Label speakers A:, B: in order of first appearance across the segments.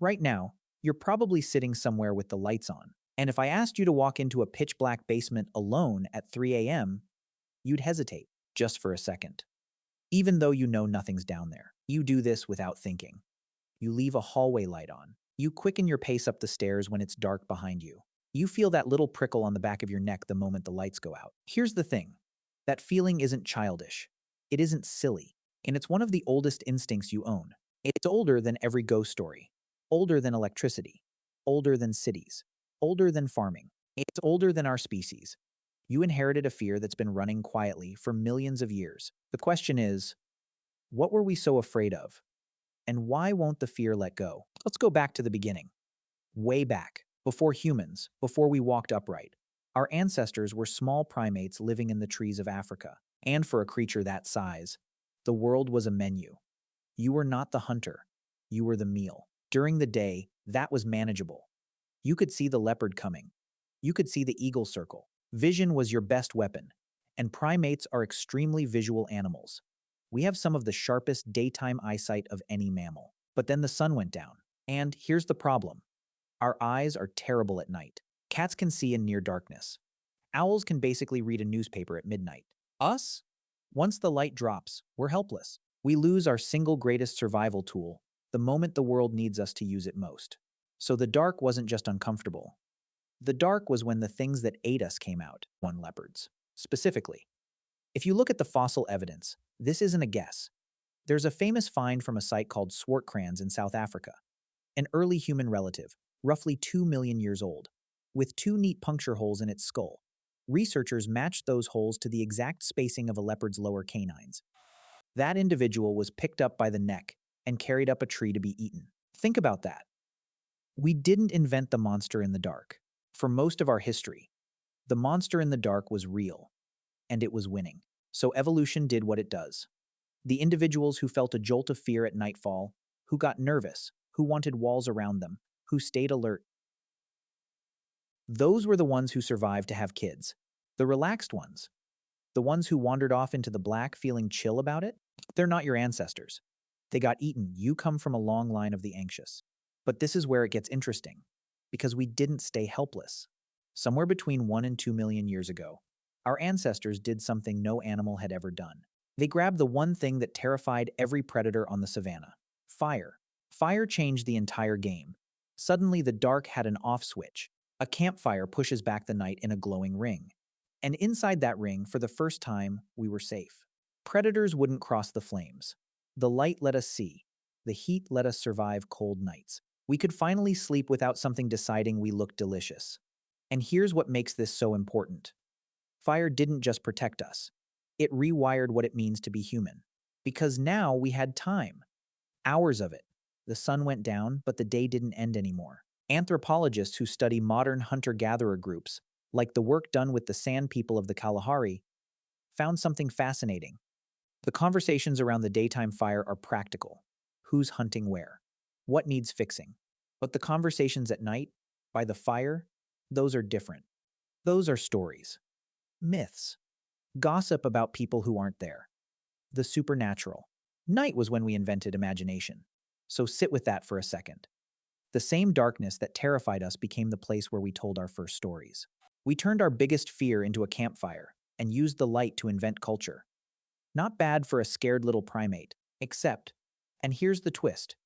A: Right now, you're probably sitting somewhere with the lights on. And if I asked you to walk into a pitch black basement alone at 3 a.m., you'd hesitate just for a second. Even though you know nothing's down there, you do this without thinking. You leave a hallway light on. You quicken your pace up the stairs when it's dark behind you. You feel that little prickle on the back of your neck the moment the lights go out. Here's the thing, that feeling isn't childish. It isn't silly. And it's one of the oldest instincts you own. It's older than every ghost story, older than electricity, older than cities, older than farming. It's older than our species. You inherited a fear that's been running quietly for millions of years. The question is, what were we so afraid of? And why won't the fear let go? Let's go back to the beginning. Way back, before humans, before we walked upright. Our ancestors were small primates living in the trees of Africa. And for a creature that size, the world was a menu. You were not the hunter, you were the meal. During the day, that was manageable. You could see the leopard coming. You could see the eagle circle. Vision was your best weapon, and primates are extremely visual animals. We have some of the sharpest daytime eyesight of any mammal. But then the sun went down. And here's the problem. Our eyes are terrible at night. Cats can see in near darkness. Owls can basically read a newspaper at midnight. Us? Once the light drops, we're helpless. We lose our single greatest survival tool the moment the world needs us to use it most. So the dark wasn't just uncomfortable. The dark was when the things that ate us came out, one leopards. Specifically, if you look at the fossil evidence, this isn't a guess. There's a famous find from a site called Swartkrans in South Africa, an early human relative, roughly 2 million years old, with two neat puncture holes in its skull. Researchers matched those holes to the exact spacing of a leopard's lower canines. That individual was picked up by the neck and carried up a tree to be eaten. Think about that. We didn't invent the monster in the dark. For most of our history, the monster in the dark was real, and it was winning. So evolution did what it does. The individuals who felt a jolt of fear at nightfall, who got nervous, who wanted walls around them, who stayed alert, those were the ones who survived to have kids. The relaxed ones, the ones who wandered off into the black feeling chill about it, they're not your ancestors. They got eaten. You come from a long line of the anxious. But this is where it gets interesting, because we didn't stay helpless. Somewhere between 1 and 2 million years ago, our ancestors did something no animal had ever done. They grabbed the one thing that terrified every predator on the savanna: fire. Fire changed the entire game. Suddenly, the dark had an off switch. A campfire pushes back the night in a glowing ring. And inside that ring, for the first time, we were safe. Predators wouldn't cross the flames. The light let us see. The heat let us survive cold nights. We could finally sleep without something deciding we looked delicious. And here's what makes this so important. Fire didn't just protect us. It rewired what it means to be human. Because now we had time. Hours of it. The sun went down, but the day didn't end anymore. Anthropologists who study modern hunter-gatherer groups, like the work done with the Sand people of the Kalahari, found something fascinating. The conversations around the daytime fire are practical. Who's hunting where? What needs fixing? But the conversations at night, by the fire, those are different. Those are stories, myths, gossip about people who aren't there. The supernatural. Night was when we invented imagination. So sit with that for a second. The same darkness that terrified us became the place where we told our first stories. We turned our biggest fear into a campfire and used the light to invent culture. Not bad for a scared little primate, except, and here's the twist,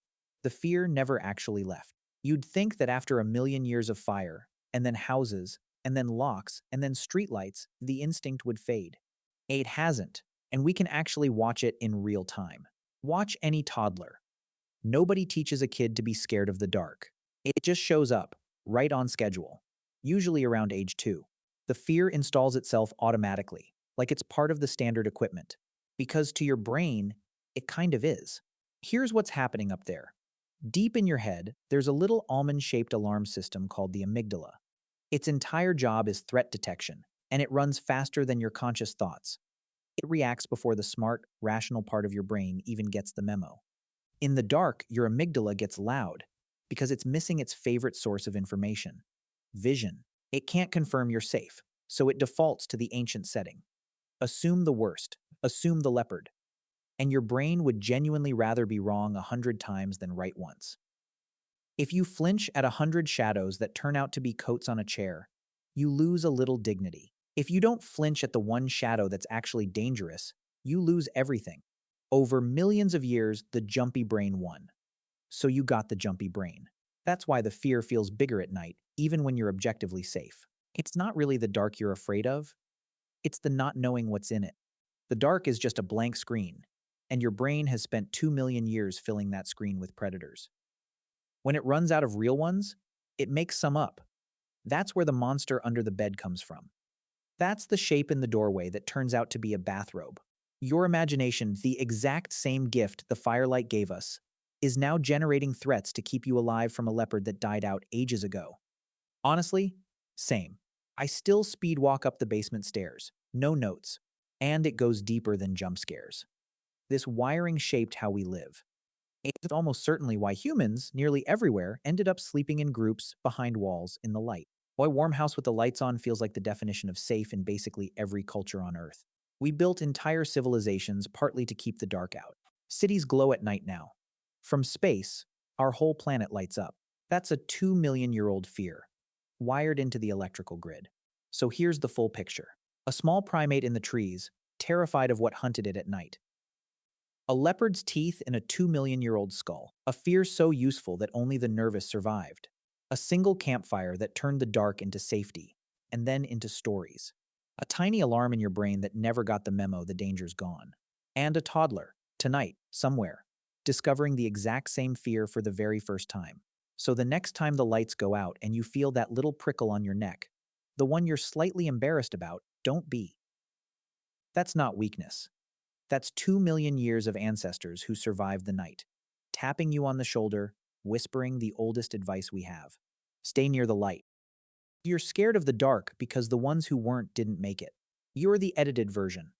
A: the fear never actually left. You'd think that after a million years of fire, and then houses, and then locks, and then streetlights, the instinct would fade. It hasn't, and we can actually watch it in real time. Watch any toddler. Nobody teaches a kid to be scared of the dark. It just shows up, right on schedule, usually around age 2. The fear installs itself automatically, like it's part of the standard equipment. Because to your brain, it kind of is. Here's what's happening up there. Deep in your head, there's a little almond-shaped alarm system called the amygdala. Its entire job is threat detection, and it runs faster than your conscious thoughts. It reacts before the smart, rational part of your brain even gets the memo. In the dark, your amygdala gets loud because it's missing its favorite source of information: vision. It can't confirm you're safe, so it defaults to the ancient setting. Assume the worst. Assume the leopard. And your brain would genuinely rather be wrong 100 times than right once. If you flinch at 100 shadows that turn out to be coats on a chair, you lose a little dignity. If you don't flinch at the one shadow that's actually dangerous, you lose everything. Over millions of years, the jumpy brain won. So you got the jumpy brain. That's why the fear feels bigger at night, even when you're objectively safe. It's not really the dark you're afraid of, it's the not knowing what's in it. The dark is just a blank screen, and your brain has spent 2 million years filling that screen with predators. When it runs out of real ones, it makes some up. That's where the monster under the bed comes from. That's the shape in the doorway that turns out to be a bathrobe. Your imagination, the exact same gift the firelight gave us, is now generating threats to keep you alive from a leopard that died out ages ago. Honestly, same. I still speed walk up the basement stairs, no notes, and it goes deeper than jump scares. This wiring shaped how we live. It's almost certainly why humans, nearly everywhere, ended up sleeping in groups behind walls in the light. Why warm house with the lights on feels like the definition of safe in basically every culture on Earth. We built entire civilizations partly to keep the dark out. Cities glow at night now. From space, our whole planet lights up. That's a 2 million-year-old fear, wired into the electrical grid. So here's the full picture. A small primate in the trees, terrified of what hunted it at night. A leopard's teeth in a 2 million-year-old skull, a fear so useful that only the nervous survived. A single campfire that turned the dark into safety, and then into stories. A tiny alarm in your brain that never got the memo the danger's gone. And a toddler, tonight, somewhere, discovering the exact same fear for the very first time. So the next time the lights go out and you feel that little prickle on your neck, the one you're slightly embarrassed about, don't be. That's not weakness. That's 2 million years of ancestors who survived the night, tapping you on the shoulder, whispering the oldest advice we have. Stay near the light. You're scared of the dark because the ones who weren't didn't make it. You're the edited version,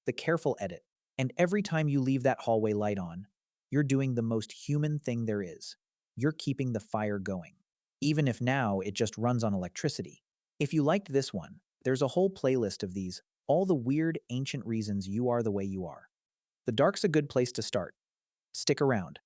A: the careful edit. And every time you leave that hallway light on, you're doing the most human thing there is. You're keeping the fire going, even if now it just runs on electricity. If you liked this one, there's a whole playlist of these, all the weird, ancient reasons you are the way you are. The dark's a good place to start. Stick around.